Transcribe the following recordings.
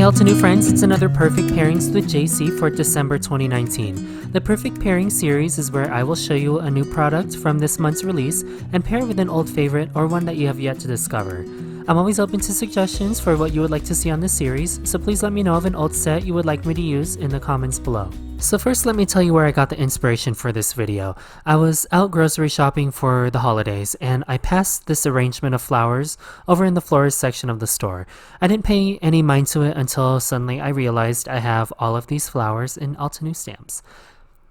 Altenew friends, it's another Perfect Pairings with Jaycee for December 2019. The Perfect Pairing series is where I will show you a new product from this month's release and pair with an old favorite or one that you have yet to discover. I'm always open to suggestions for what you would like to see on this series, so please let me know of an old set you would like me to use in the comments below. So first, let me tell you where I got the inspiration for this video. I was out grocery shopping for the holidays and I passed this arrangement of flowers over in the Florist section of the store. I didn't pay any mind to it until suddenly I realized I have all of these flowers in Altenew stamps.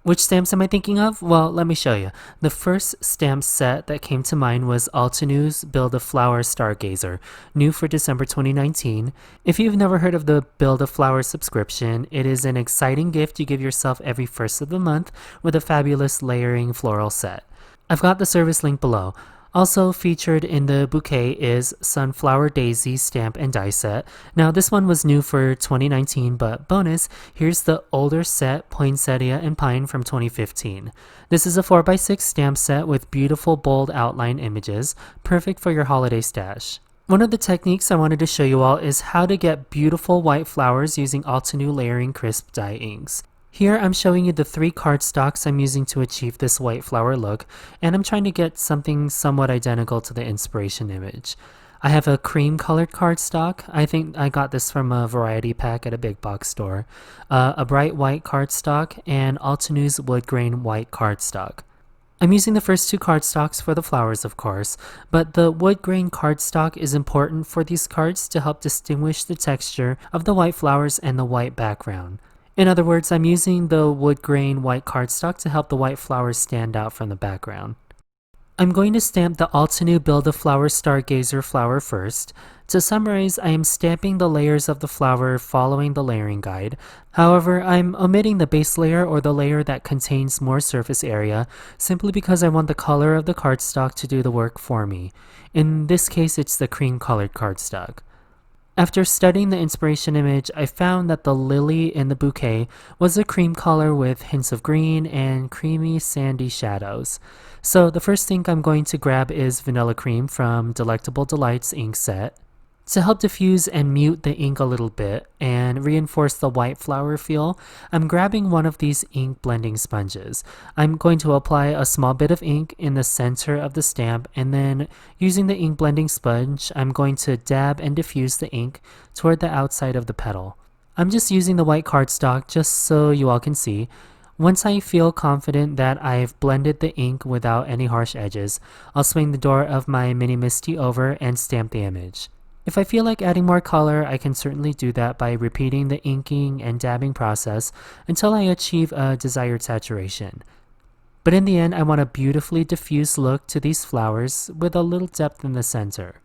Which stamps am I thinking of? Well, let me show you. The first stamp set that came to mind was Altenew's Build-A-Flower Stargazer, new for December 2019. If you've never heard of the Build-A-Flower subscription, it is an exciting gift you give yourself every first of the month with a fabulous layering floral set. I've got the service link below. Also featured in the bouquet is Sunflower Daisy stamp and die set. Now this one was new for 2019, but bonus, here's the older set Poinsettia Pine from 2015. This is a 4x6 stamp set with beautiful bold outline images, perfect for your holiday stash. One of the techniques I wanted to show you all is how to get beautiful white flowers using Altenew layering crisp dye inks. Here I'm showing you the 3 cardstocks I'm using to achieve this white flower look, and I'm trying to get something somewhat identical to the inspiration image. I have a cream colored cardstock. I think I got this from a variety pack at a big box store. A bright white cardstock, and Altenew's Woodgrain White cardstock. I'm using the first 2 cardstocks for the flowers, of course, but the wood grain cardstock is important for these cards to help distinguish the texture of the white flowers and the white background. In other words, I'm using the wood grain white cardstock to help the white flowers stand out from the background. I'm going to stamp the Altenew Build-A-Flower Stargazer flower first. To summarize, I am stamping the layers of the flower following the layering guide. However, I'm omitting the base layer or the layer that contains more surface area simply because I want the color of the cardstock to do the work for me. In this case, it's the cream colored cardstock. After studying the inspiration image, I found that the lily in the bouquet was a cream color with hints of green and creamy sandy shadows. So the first thing I'm going to grab is vanilla cream from Delectable Delights ink set. To help diffuse and mute the ink a little bit and reinforce the white flower feel, I'm grabbing one of these ink blending sponges. I'm going to apply a small bit of ink in the center of the stamp, and then using the ink blending sponge, I'm going to dab and diffuse the ink toward the outside of the petal. I'm just using the white cardstock just so you all can see. Once I feel confident that I've blended the ink without any harsh edges, I'll swing the door of my mini MISTI over and stamp the image. If I feel like adding more color, I can certainly do that by repeating the inking and dabbing process until I achieve a desired saturation. But in the end, I want a beautifully diffused look to these flowers with a little depth in the center,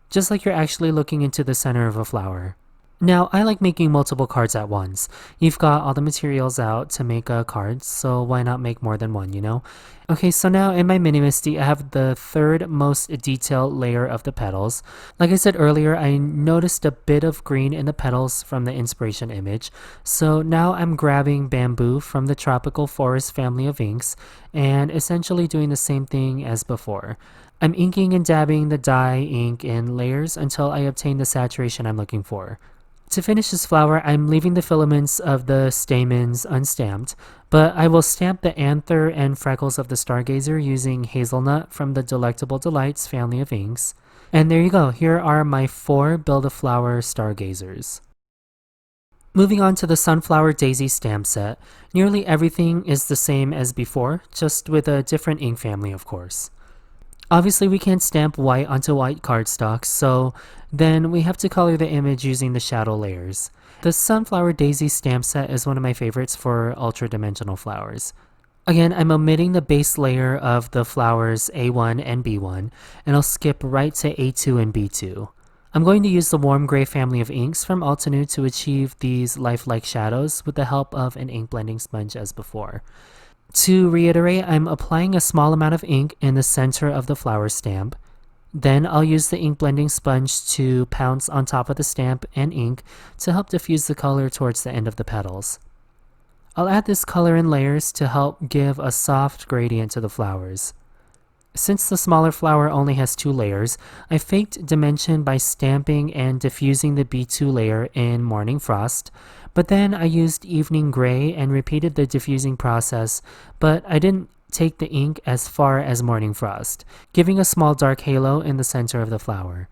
just like you're actually looking into the center of a flower. Now, I like making multiple cards at once. You've got all the materials out to make a card, so why not make more than one, you know? Okay, so now in my mini MISTI, I have the third most detailed layer of the petals. Like I said earlier, I noticed a bit of green in the petals from the inspiration image. So now I'm grabbing bamboo from the Tropical Forest family of inks and essentially doing the same thing as before. I'm inking and dabbing the dye ink in layers until I obtain the saturation I'm looking for. To finish this flower, I'm leaving the filaments of the stamens unstamped, but I will stamp the anther and freckles of the Stargazer using hazelnut from the Delectable Delights family of inks. And there you go, here are my 4 Build-A-Flower Stargazers. Moving on to the Sunflower Daisy stamp set, nearly everything is the same as before, just with a different ink family, of course. Obviously, we can't stamp white onto white cardstock, so then we have to color the image using the shadow layers. The Sunflower Daisy stamp set is one of my favorites for ultra-dimensional flowers. Again, I'm omitting the base layer of the flowers A1 and B1, and I'll skip right to A2 and B2. I'm going to use the Warm Gray family of inks from Altenew to achieve these lifelike shadows with the help of an ink blending sponge as before. To reiterate, I'm applying a small amount of ink in the center of the flower stamp. Then I'll use the ink blending sponge to pounce on top of the stamp and ink to help diffuse the color towards the end of the petals. I'll add this color in layers to help give a soft gradient to the flowers. Since the smaller flower only has 2 layers, I faked dimension by stamping and diffusing the B2 layer in Morning Frost, but then I used Evening Gray and repeated the diffusing process, but I didn't take the ink as far as Morning Frost, giving a small dark halo in the center of the flower.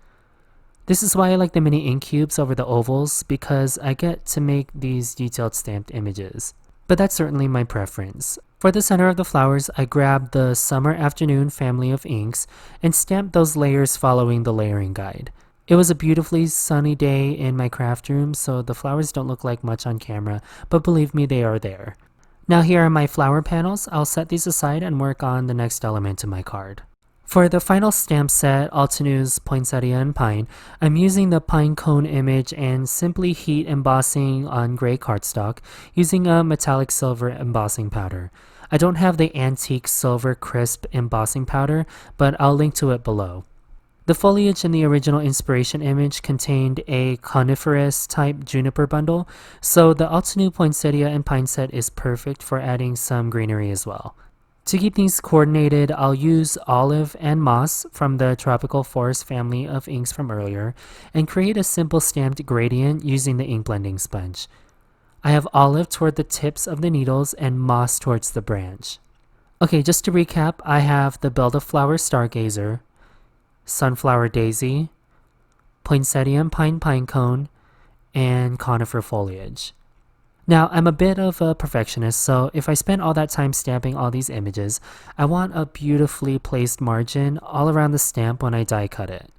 This is why I like the mini ink cubes over the ovals, because I get to make these detailed stamped images. But that's certainly my preference. For the center of the flowers, I grabbed the Summer Afternoon family of inks and stamped those layers following the layering guide. It was a beautifully sunny day in my craft room, so the flowers don't look like much on camera, but believe me, they are there. Now here are my flower panels. I'll set these aside and work on the next element in my card. For the final stamp set, Altenew's Poinsettia Pine, I'm using the pine cone image and simply heat embossing on gray cardstock using a metallic silver embossing powder. I don't have the antique silver crisp embossing powder, but I'll link to it below. The foliage in the original inspiration image contained a coniferous type juniper bundle, so the Altenew Poinsettia Pine set is perfect for adding some greenery as well. To keep things coordinated, I'll use olive and moss from the Tropical Forest family of inks from earlier and create a simple stamped gradient using the ink blending sponge. I have olive toward the tips of the needles and moss towards the branch. Okay, just to recap, I have the Build-A-Flower Stargazer, Sunflower Daisy, Poinsettia Pine Cone, and conifer foliage. Now, I'm a bit of a perfectionist, so if I spend all that time stamping all these images, I want a beautifully placed margin all around the stamp when I die cut it.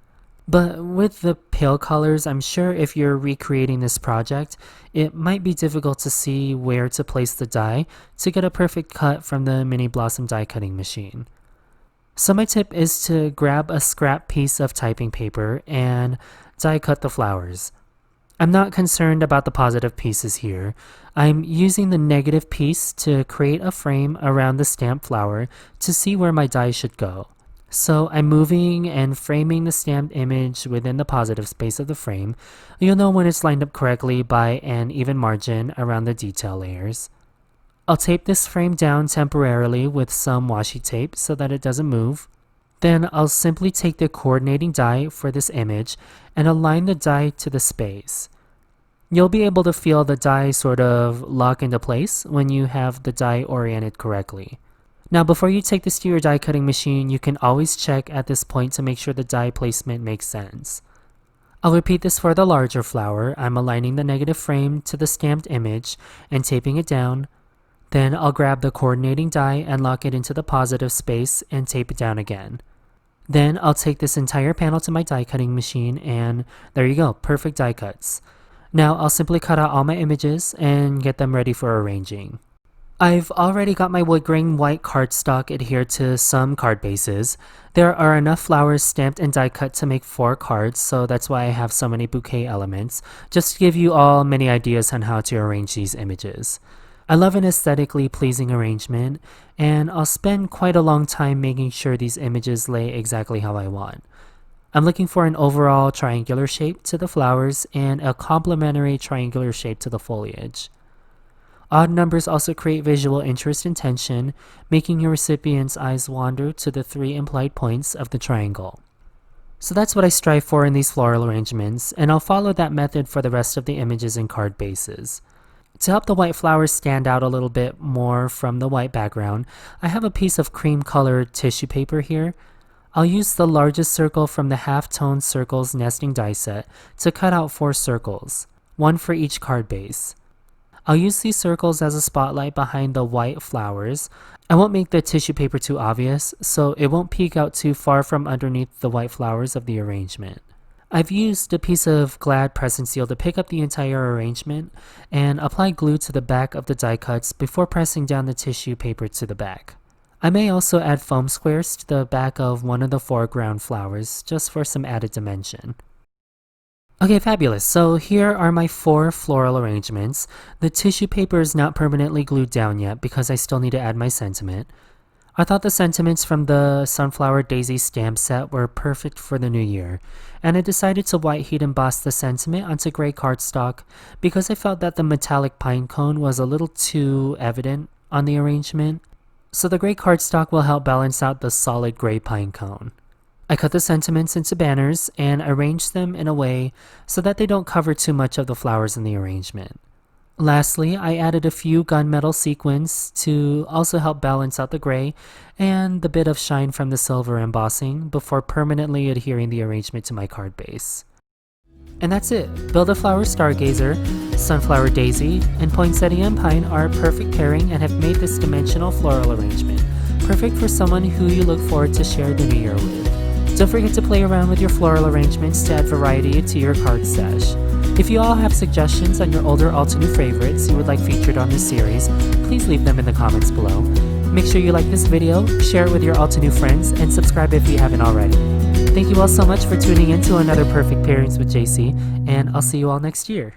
But with the pale colors, I'm sure if you're recreating this project, it might be difficult to see where to place the die to get a perfect cut from the Mini Blossom die cutting machine. So my tip is to grab a scrap piece of typing paper and die cut the flowers. I'm not concerned about the positive pieces here. I'm using the negative piece to create a frame around the stamped flower to see where my die should go. So I'm moving and framing the stamped image within the positive space of the frame. You'll know when it's lined up correctly by an even margin around the detail layers. I'll tape this frame down temporarily with some washi tape so that it doesn't move. Then I'll simply take the coordinating die for this image and align the die to the space. You'll be able to feel the die sort of lock into place when you have the die oriented correctly. Now before you take this to your die cutting machine, you can always check at this point to make sure the die placement makes sense. I'll repeat this for the larger flower. I'm aligning the negative frame to the stamped image and taping it down. Then I'll grab the coordinating die and lock it into the positive space and tape it down again. Then I'll take this entire panel to my die cutting machine and there you go, perfect die cuts. Now I'll simply cut out all my images and get them ready for arranging. I've already got my Woodgrain White cardstock adhered to some card bases. There are enough flowers stamped and die cut to make 4 cards, so that's why I have so many bouquet elements, just to give you all many ideas on how to arrange these images. I love an aesthetically pleasing arrangement, and I'll spend quite a long time making sure these images lay exactly how I want. I'm looking for an overall triangular shape to the flowers and a complementary triangular shape to the foliage. Odd numbers also create visual interest and tension, making your recipient's eyes wander to the 3 implied points of the triangle. So that's what I strive for in these floral arrangements, and I'll follow that method for the rest of the images and card bases. To help the white flowers stand out a little bit more from the white background, I have a piece of cream-colored tissue paper here. I'll use the largest circle from the Halftone Circles Nesting die set to cut out 4 circles, 1 for each card base. I'll use these circles as a spotlight behind the white flowers. I won't make the tissue paper too obvious, so it won't peek out too far from underneath the white flowers of the arrangement. I've used a piece of Glad press and seal to pick up the entire arrangement and apply glue to the back of the die cuts before pressing down the tissue paper to the back. I may also add foam squares to the back of one of the foreground flowers just for some added dimension. Okay, fabulous. So here are my 4 floral arrangements. The tissue paper is not permanently glued down yet because I still need to add my sentiment. I thought the sentiments from the Sunflower Daisy stamp set were perfect for the new year, and I decided to white heat emboss the sentiment onto gray cardstock because I felt that the metallic pine cone was a little too evident on the arrangement. so the gray cardstock will help balance out the solid gray pine cone. I cut the sentiments into banners and arranged them in a way so that they don't cover too much of the flowers in the arrangement. Lastly, I added a few gunmetal sequins to also help balance out the gray and the bit of shine from the silver embossing before permanently adhering the arrangement to my card base. And that's it. Build-A-Flower Stargazer, Sunflower Daisy, and Poinsettia Pine are a perfect pairing and have made this dimensional floral arrangement perfect for someone who you look forward to share the new year with. Don't forget to play around with your floral arrangements to add variety to your card stash. If you all have suggestions on your older Altenew favorites you would like featured on this series, please leave them in the comments below. Make sure you like this video, share it with your Altenew friends, and subscribe if you haven't already. Thank you all so much for tuning in to another Perfect Pairings with Jaycee, and I'll see you all next year.